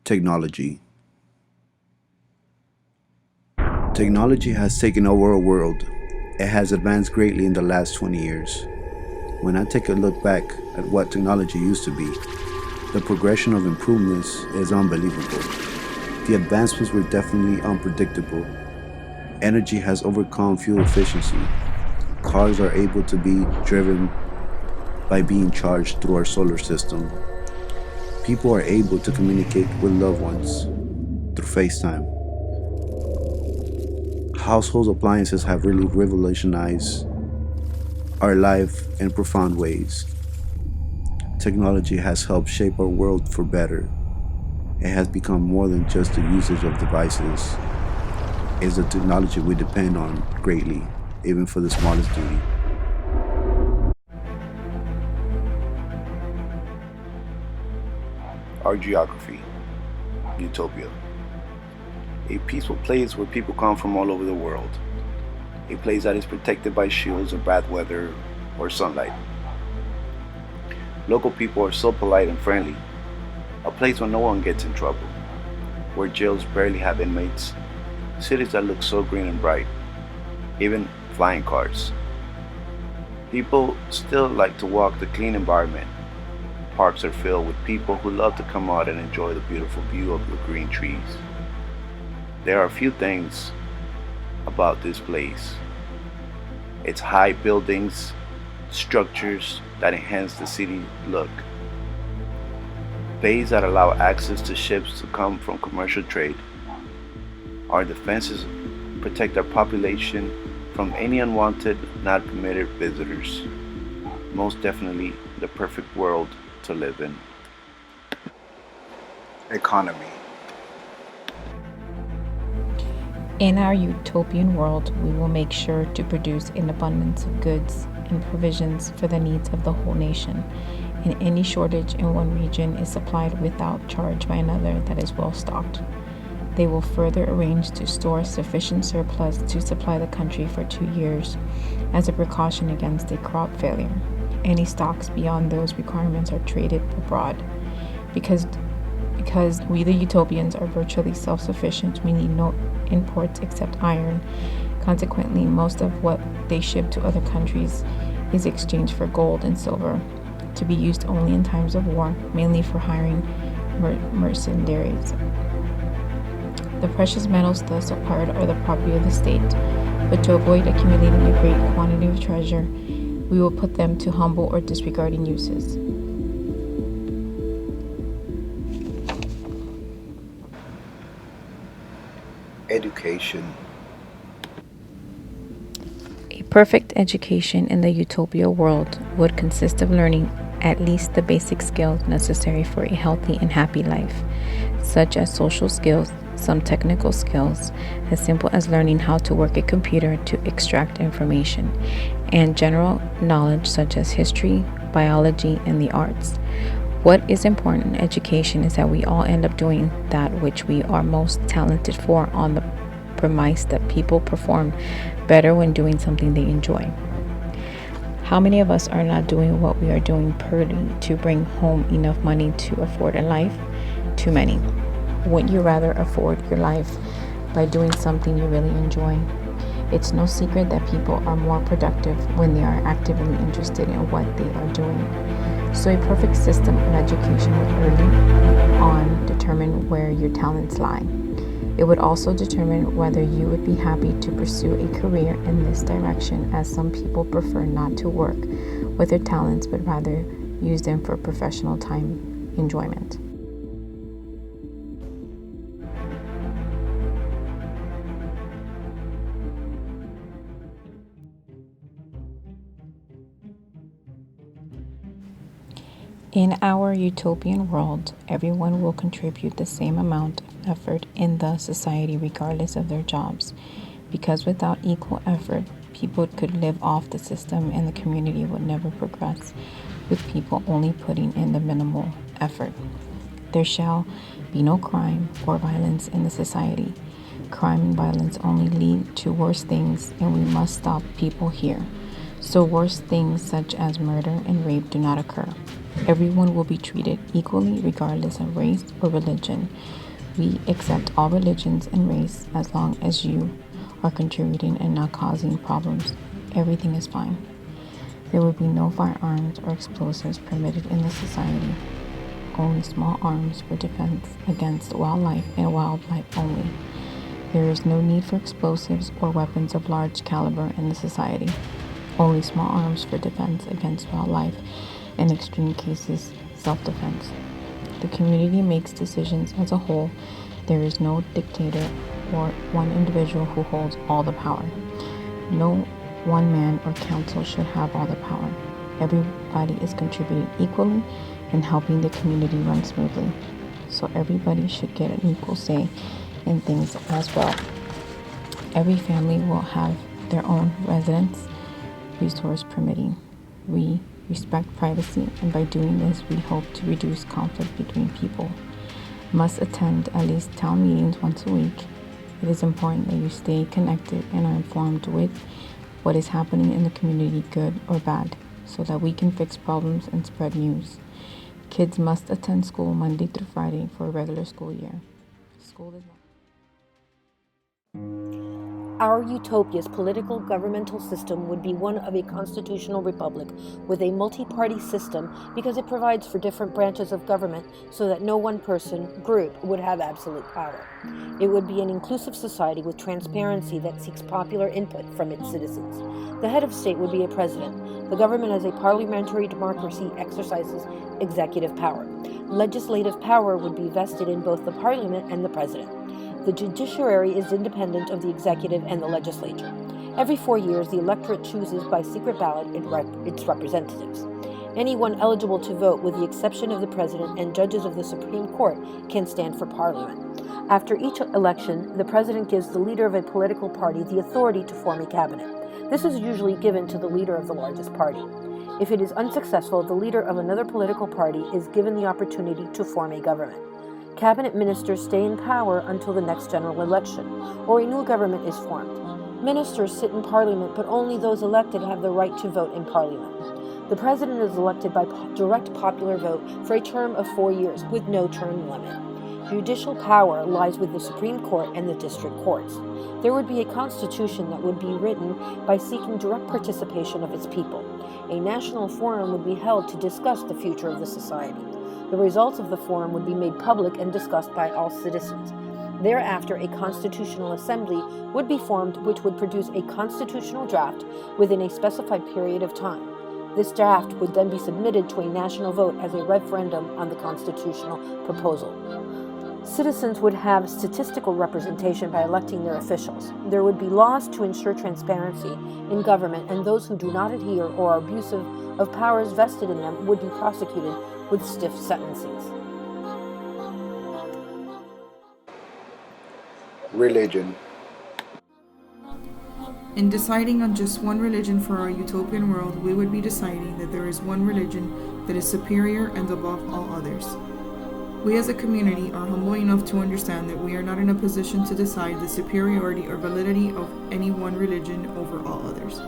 Technology. Technology has taken over our world. It has advanced greatly in the last 20 years. When I take a look back at what technology used to be, the progression of improvements is unbelievable. The advancements were definitely unpredictable. Energy has overcome fuel efficiency. Cars are able to be driven by being charged through our solar system. People are able to communicate with loved ones through FaceTime. Household appliances have really revolutionized our life in profound ways. Technology has helped shape our world for better. It has become more than just the usage of devices. It's the technology we depend on greatly, even for the smallest duty. Our geography, Utopia. A peaceful place where people come from all over the world. A place that is protected by shields of bad weather or sunlight. Local people are so polite and friendly. A place where no one gets in trouble. Where jails barely have inmates. Cities that look so green and bright. Even flying cars. People still like to walk the clean environment. Parks are filled with people who love to come out and enjoy the beautiful view of the green trees. There are a few things about this place. Its high buildings, structures that enhance the city look, bays that allow access to ships to come from commercial trade. Our defenses protect our population from any unwanted, not permitted visitors. Most definitely the perfect world to live in. Economy. In our utopian world, we will make sure to produce an abundance of goods and provisions for the needs of the whole nation, and any shortage in one region is supplied without charge by another that is well stocked. They will further arrange to store sufficient surplus to supply the country for 2 years as a precaution against a crop failure. Any stocks beyond those requirements are traded abroad. Because we the utopians are virtually self-sufficient, we need no imports except iron. Consequently, most of what they ship to other countries is exchanged for gold and silver, to be used only in times of war, mainly for hiring mercenaries. The precious metals thus acquired are the property of the state, but to avoid accumulating a great quantity of treasure, we will put them to humble or disregarding uses. Education. A perfect education in the utopia world would consist of learning at least the basic skills necessary for a healthy and happy life, such as social skills, some technical skills, as simple as learning how to work a computer to extract information, and general knowledge such as history, biology, and the arts. What is important in education is that we all end up doing that which we are most talented for, on the premise that people perform better when doing something they enjoy. How many of us are not doing what we are doing purely to bring home enough money to afford a life? Too many. Wouldn't you rather afford your life by doing something you really enjoy? It's no secret that people are more productive when they are actively interested in what they are doing. So a perfect system of education would early on determine where your talents lie. It would also determine whether you would be happy to pursue a career in this direction, as some people prefer not to work with their talents but rather use them for professional time enjoyment. In our utopian world, everyone will contribute the same amount of effort in the society regardless of their jobs, because without equal effort, people could live off the system and the community would never progress, with people only putting in the minimal effort. There shall be no crime or violence in the society. Crime and violence only lead to worse things, and we must stop people here, so worse things such as murder and rape do not occur. Everyone will be treated equally regardless of race or religion. We accept all religions and race as long as you are contributing and not causing problems. Everything is fine. There will be no firearms or explosives permitted in the society. Only small arms for defense against wildlife and wildlife only. There is no need for explosives or weapons of large caliber in the society. Only small arms for defense against wildlife and extreme cases, self-defense. The community makes decisions as a whole. There is no dictator or one individual who holds all the power. No one man or council should have all the power. Everybody is contributing equally and helping the community run smoothly. So everybody should get an equal say in things as well. Every family will have their own residence, resource permitting. We respect privacy, and by doing this, we hope to reduce conflict between people. Must attend at least town meetings once a week. It is important that you stay connected and are informed with what is happening in the community, good or bad, so that we can fix problems and spread news. Kids must attend school Monday through Friday for a regular school year. School is not. Our utopia's political governmental system would be one of a constitutional republic with a multi-party system because it provides for different branches of government so that no one person, group, would have absolute power. It would be an inclusive society with transparency that seeks popular input from its citizens. The head of state would be a president. The government as a parliamentary democracy exercises executive power. Legislative power would be vested in both the parliament and the president. The judiciary is independent of the executive and the legislature. Every 4 years, the electorate chooses by secret ballot its representatives. Anyone eligible to vote, with the exception of the president and judges of the Supreme Court, can stand for parliament. After each election, the president gives the leader of a political party the authority to form a cabinet. This is usually given to the leader of the largest party. If it is unsuccessful, the leader of another political party is given the opportunity to form a government. Cabinet ministers stay in power until the next general election, or a new government is formed. Ministers sit in parliament, but only those elected have the right to vote in parliament. The president is elected by direct popular vote for a term of 4 years, with no term limit. Judicial power lies with the Supreme Court and the district courts. There would be a constitution that would be written by seeking direct participation of its people. A national forum would be held to discuss the future of the society. The results of the forum would be made public and discussed by all citizens. Thereafter, a constitutional assembly would be formed, which would produce a constitutional draft within a specified period of time. This draft would then be submitted to a national vote as a referendum on the constitutional proposal. Citizens would have statistical representation by electing their officials. There would be laws to ensure transparency in government, and those who do not adhere or are abusive of powers vested in them would be prosecuted with stiff sentences. Religion. In deciding on just one religion for our utopian world, we would be deciding that there is one religion that is superior and above all others. We as a community are humble enough to understand that we are not in a position to decide the superiority or validity of any one religion over all others.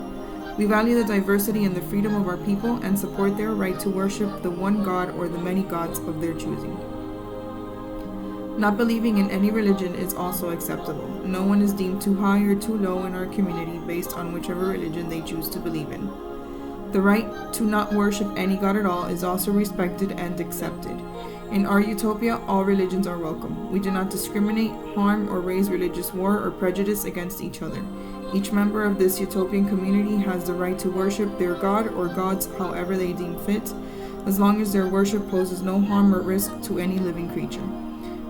We value the diversity and the freedom of our people and support their right to worship the one God or the many gods of their choosing. Not believing in any religion is also acceptable. No one is deemed too high or too low in our community based on whichever religion they choose to believe in. The right to not worship any god at all is also respected and accepted. In our utopia, all religions are welcome. We do not discriminate, harm, or raise religious war or prejudice against each other. Each member of this utopian community has the right to worship their god or gods however they deem fit, as long as their worship poses no harm or risk to any living creature.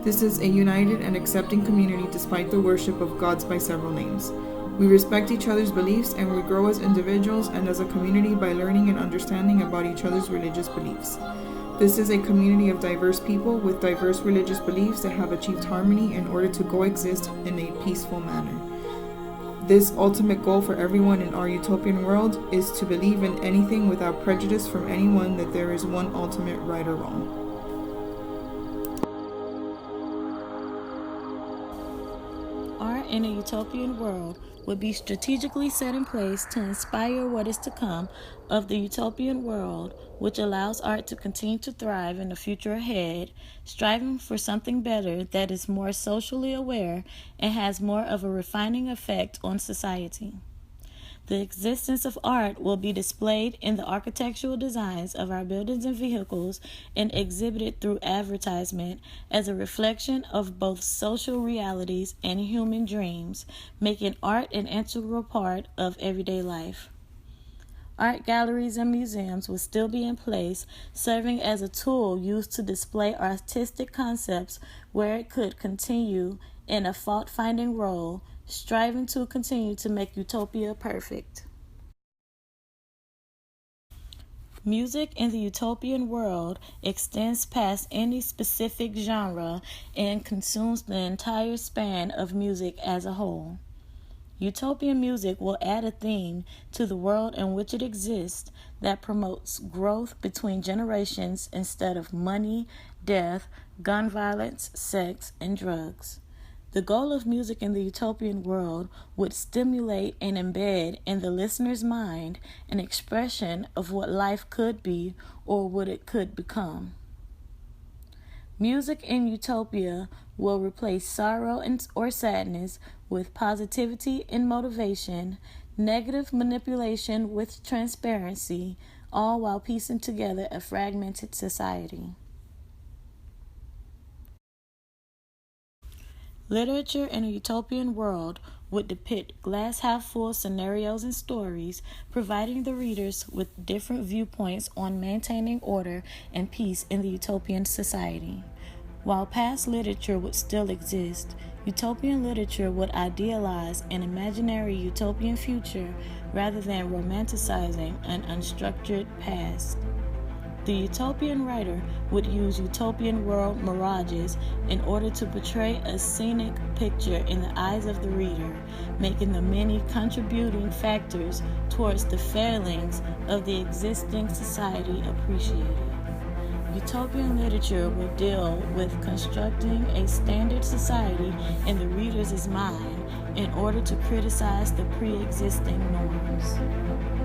This is a united and accepting community despite the worship of gods by several names. We respect each other's beliefs and we grow as individuals and as a community by learning and understanding about each other's religious beliefs. This is a community of diverse people with diverse religious beliefs that have achieved harmony in order to coexist in a peaceful manner. This ultimate goal for everyone in our utopian world is to believe in anything without prejudice from anyone that there is one ultimate right or wrong. Art in a utopian world would be strategically set in place to inspire what is to come of the utopian world, which allows art to continue to thrive in the future ahead, striving for something better that is more socially aware and has more of a refining effect on society. The existence of art will be displayed in the architectural designs of our buildings and vehicles and exhibited through advertisement as a reflection of both social realities and human dreams, making art an integral part of everyday life. Art galleries and museums will still be in place, serving as a tool used to display artistic concepts where it could continue in a fault-finding role, striving to continue to make utopia perfect. Music in the utopian world extends past any specific genre and consumes the entire span of music as a whole. Utopian music will add a theme to the world in which it exists that promotes growth between generations instead of money, death, gun violence, sex, and drugs. The goal of music in the utopian world would stimulate and embed in the listener's mind an expression of what life could be or what it could become. Music in utopia will replace sorrow or sadness with positivity and motivation, negative manipulation with transparency, all while piecing together a fragmented society. Literature in a utopian world would depict glass-half-full scenarios and stories, providing the readers with different viewpoints on maintaining order and peace in the utopian society. While past literature would still exist, utopian literature would idealize an imaginary utopian future rather than romanticizing an unstructured past. The utopian writer would use utopian world mirages in order to portray a scenic picture in the eyes of the reader, making the many contributing factors towards the failings of the existing society appreciated. Utopian literature will deal with constructing a standard society in the reader's mind in order to criticize the pre-existing norms.